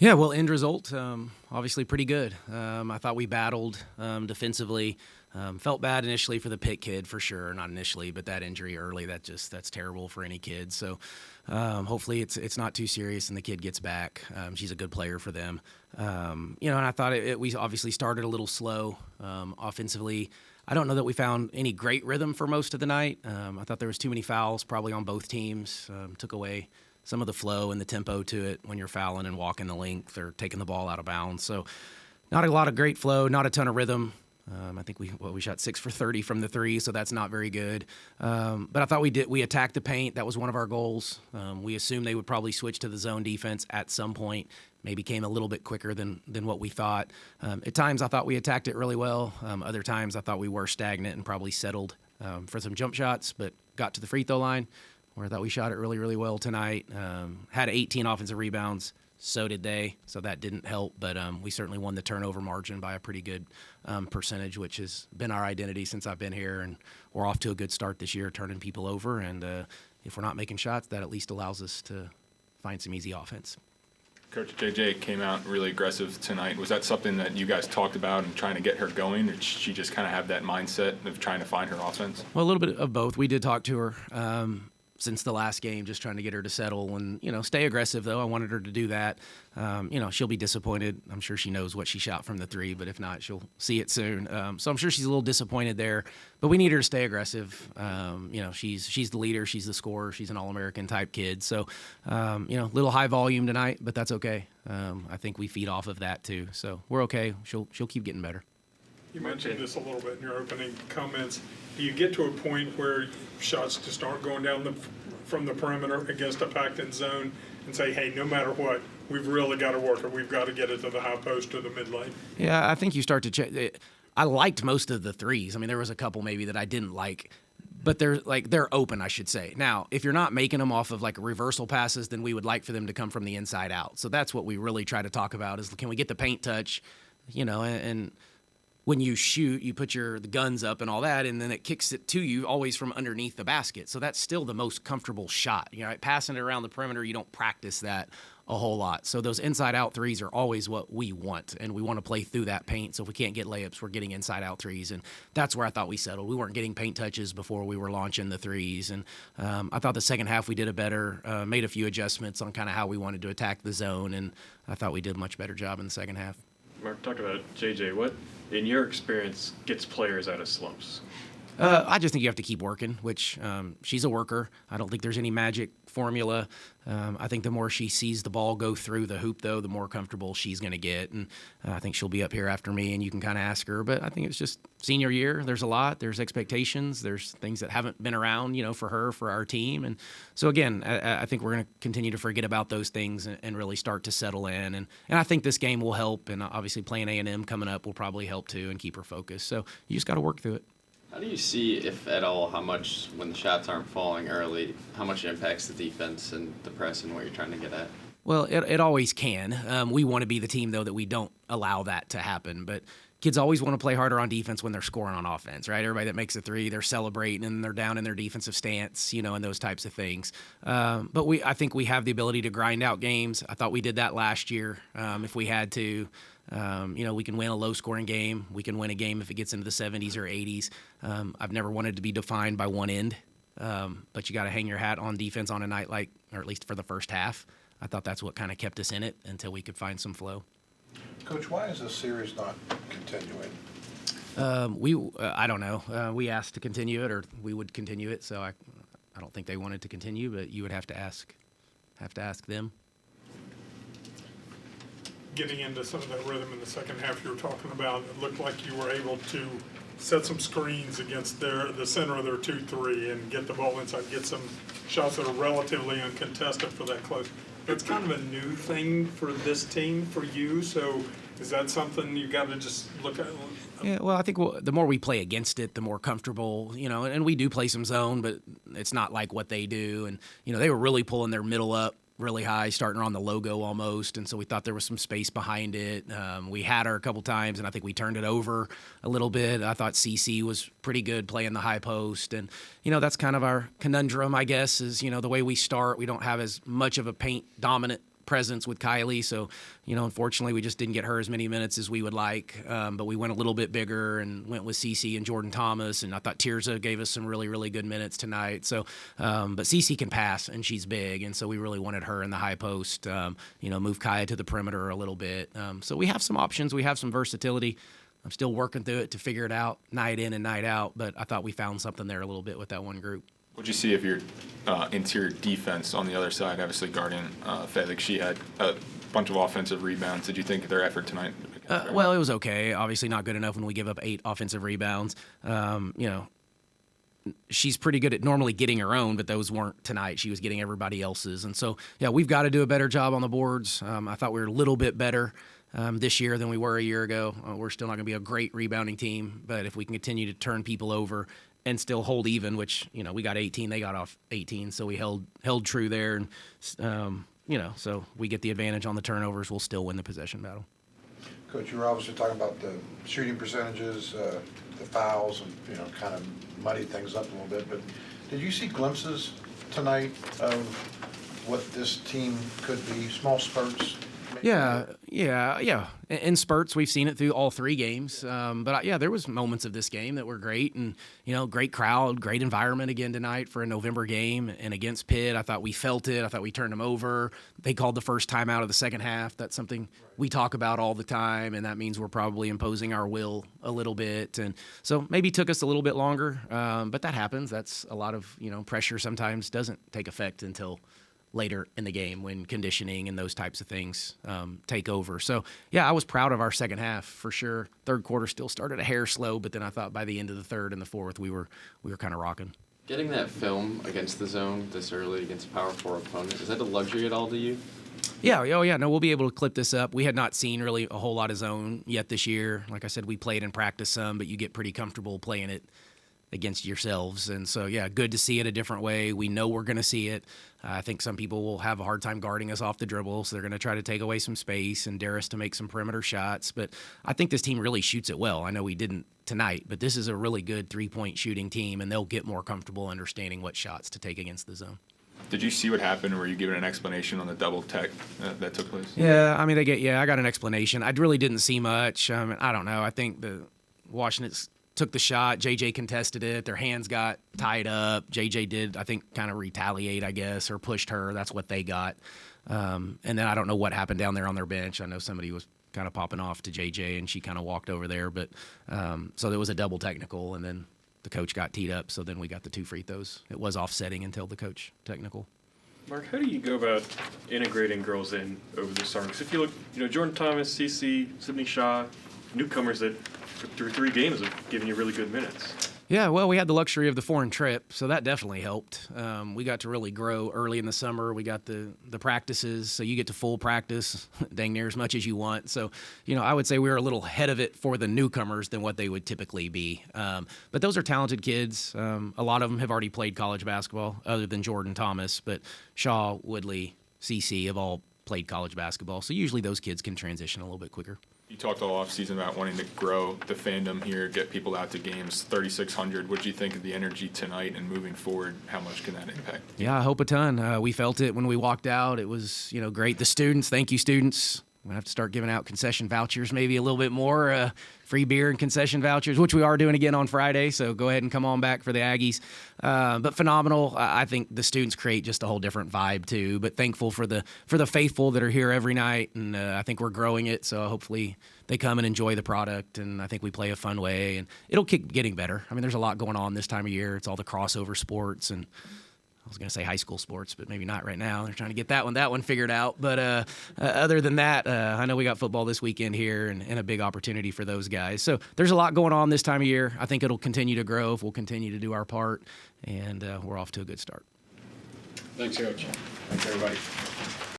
Yeah, well, end result, obviously pretty good. I thought we battled defensively. Felt bad initially for the Pitt kid, for sure. Not initially, but that injury early, that's terrible for any kid. So hopefully it's not too serious and the kid gets back. She's a good player for them. And I thought we obviously started a little slow offensively. I don't know that we found any great rhythm for most of the night. I thought there was too many fouls probably on both teams. Took away some of the flow and the tempo to it when you're fouling and walking the length or taking the ball out of bounds. So not a lot of great flow, not a ton of rhythm. I think we shot 6 for 30 from the three, so that's not very good. But I thought we attacked the paint. That was one of our goals. We assumed they would probably switch to the zone defense at some point. Maybe came a little bit quicker than what we thought. At times I thought we attacked it really well. Other times I thought we were stagnant and probably settled for some jump shots, but got to the free throw line where I thought we shot it really, really well tonight. Had 18 offensive rebounds. So did they, so that didn't help. But we certainly won the turnover margin by a pretty good percentage, which has been our identity since I've been here. And we're off to a good start this year, turning people over. And if we're not making shots, that at least allows us to find some easy offense. Coach JJ came out really aggressive tonight. Was that something that you guys talked about and trying to get her going, or did she just kind of have that mindset of trying to find her offense? Well, a little bit of both. We did talk to her since the last game, just trying to get her to settle and, stay aggressive, though. I wanted her to do that. She'll be disappointed. I'm sure she knows what she shot from the three, but if not, she'll see it soon. So I'm sure she's a little disappointed there, but we need her to stay aggressive. She's the leader. She's the scorer. She's an All-American type kid. So, little high volume tonight, but that's okay. I think we feed off of that too. So we're okay. She'll keep getting better. You mentioned this a little bit in your opening comments. Do you get to a point where shots just aren't going down from the perimeter against a packed-in zone and say, hey, no matter what, we've really got to work it. We've got to get it to the high post or the mid lane? Yeah, I think you start to check. I liked most of the threes. I mean, there was a couple maybe that I didn't like, but they're open, I should say. Now, if you're not making them off of like reversal passes, then we would like for them to come from the inside out. So that's what we really try to talk about is, can we get the paint touch, and when you shoot, you put the guns up and all that, and then it kicks it to you always from underneath the basket. So that's still the most comfortable shot. Passing it around the perimeter, you don't practice that a whole lot. So those inside-out threes are always what we want, and we want to play through that paint. So if we can't get layups, we're getting inside-out threes, and that's where I thought we settled. We weren't getting paint touches before we were launching the threes, and I thought the second half we did it better, made a few adjustments on kind of how we wanted to attack the zone, and I thought we did a much better job in the second half. Mark, talk about JJ. What, in your experience, gets players out of slumps? I just think you have to keep working, which she's a worker. I don't think there's any magic formula. I think the more she sees the ball go through the hoop, though, the more comfortable she's going to get. And I think she'll be up here after me, and you can kind of ask her. But I think it's just senior year. There's a lot. There's expectations. There's things that haven't been around, for her, for our team. And so, again, I think we're going to continue to forget about those things and really start to settle in. And I think this game will help. And obviously playing A&M coming up will probably help, too, and keep her focused. So you just got to work through it. How do you see, if at all, how much, when the shots aren't falling early, how much it impacts the defense and the press and what you're trying to get at? Well, it always can. We want to be the team, though, that we don't allow that to happen. But kids always want to play harder on defense when they're scoring on offense, right? Everybody that makes a three, they're celebrating and they're down in their defensive stance, and those types of things. But I think we have the ability to grind out games. I thought we did that last year if we had to. We can win a low-scoring game. We can win a game if it gets into the 70s or 80s. I've never wanted to be defined by one end, but you got to hang your hat on defense on a night like, or at least for the first half. I thought that's what kind of kept us in it until we could find some flow. Coach, why is this series not continuing? I don't know. We asked to continue it, or we would continue it. So I don't think they wanted to continue, but you would have to ask them. Getting into some of that rhythm in the second half you were talking about, it looked like you were able to set some screens against the center of their 2-3 and get the ball inside, get some shots that are relatively uncontested for that close. That's kind of a new thing for this team, for you. So is that something you got to just look at? Yeah, well, I think the more we play against it, the more comfortable, and we do play some zone, but it's not like what they do. And, they were really pulling their middle up really high, starting on the logo almost, and so we thought there was some space behind it. We had her a couple times, and I think we turned it over a little bit. I thought CC was pretty good playing the high post, and that's kind of our conundrum, I guess, is the way we start. We don't have as much of a paint dominant presence with Kylie. So, unfortunately, we just didn't get her as many minutes as we would like. But we went a little bit bigger and went with Cece and Jordan Thomas. And I thought Tirza gave us some really, really good minutes tonight. So, but Cece can pass, and she's big. And so we really wanted her in the high post, move Kaya to the perimeter a little bit. So we have some options. We have some versatility. I'm still working through it to figure it out night in and night out. But I thought we found something there a little bit with that one group. What'd you see of your interior defense on the other side, obviously guarding Felix? She had a bunch of offensive rebounds. Did you think their effort tonight? Well, it was okay. Obviously not good enough when we give up 8 offensive rebounds. She's pretty good at normally getting her own, but those weren't tonight. She was getting everybody else's. And so, yeah, we've got to do a better job on the boards. I thought we were a little bit better this year than we were a year ago. We're still not going to be a great rebounding team, but if we can continue to turn people over and still hold even, which, we got 18, they got off 18, so we held true there. And, so we get the advantage on the turnovers. We'll still win the possession battle. Coach, you were obviously talking about the shooting percentages, the fouls, and, kind of muddy things up a little bit. But did you see glimpses tonight of what this team could be, small spurts? Yeah. In spurts, we've seen it through all 3 games. But there was moments of this game that were great, and great crowd, great environment again tonight for a November game. And against Pitt, I thought we felt it. I thought we turned them over. They called the first time out of the second half. That's something we talk about all the time, and that means we're probably imposing our will a little bit. And so maybe took us a little bit longer, but that happens. That's a lot of pressure sometimes doesn't take effect until later in the game when conditioning and those types of things take over. So, yeah, I was proud of our second half for sure. Third quarter still started a hair slow, but then I thought by the end of the third and the fourth, we were kind of rocking. Getting that film against the zone this early against a Power 4 opponent, is that a luxury at all to you? Yeah. Oh, yeah. No, we'll be able to clip this up. We had not seen really a whole lot of zone yet this year. Like I said, we played and practiced some, but you get pretty comfortable playing it against yourselves. And so, yeah, good to see it a different way. We know we're going to see it. I think some people will have a hard time guarding us off the dribble, so they're going to try to take away some space and dare us to make some perimeter shots. But I think this team really shoots it well. I know we didn't tonight, but this is a really good three-point shooting team, and they'll get more comfortable understanding what shots to take against the zone. Did you see what happened? Were you given an explanation on the double tech that took place? Yeah, I mean, I got an explanation. I really didn't see much. I don't know. I think the Washington took the shot. JJ contested it. Their hands got tied up. JJ did, I think, kind of retaliate, I guess, or pushed her. That's what they got. And then I don't know what happened down there on their bench. I know somebody was kind of popping off to JJ, and she kind of walked over there. But so there was a double technical, and then the coach got teed up. So then we got the 2 free throws. It was offsetting until the coach technical. Mark, how do you go about integrating girls in over the summer? Because if you look, Jordan Thomas, CC, Sydney Shaw, newcomers that through 3 games have given you really good minutes. Yeah, well, we had the luxury of the foreign trip, so that definitely helped. We got to really grow early in the summer. We got the practices, so you get to full practice dang near as much as you want. So, I would say we were a little ahead of it for the newcomers than what they would typically be. But those are talented kids. A lot of them have already played college basketball, other than Jordan Thomas. But Shaw, Woodley, CC have all played college basketball, so usually those kids can transition a little bit quicker. You talked all offseason about wanting to grow the fandom here, get people out to games, 3,600. What do you think of the energy tonight and moving forward? How much can that impact? Yeah, I hope a ton. We felt it when we walked out. It was, great. The students, thank you, students. I'm going to have to start giving out concession vouchers maybe a little bit more, free beer and concession vouchers, which we are doing again on Friday, so go ahead and come on back for the Aggies. But phenomenal. I think the students create just a whole different vibe too, but thankful for the faithful that are here every night, and I think we're growing it, so hopefully they come and enjoy the product, and I think we play a fun way, and it'll keep getting better. I mean, there's a lot going on this time of year. It's all the crossover sports, and I was going to say high school sports, but maybe not right now. They're trying to get that one figured out. But other than that, I know we got football this weekend here and a big opportunity for those guys. So there's a lot going on this time of year. I think it'll continue to grow if we'll continue to do our part, and we're off to a good start. Thanks, Coach. Thanks, everybody.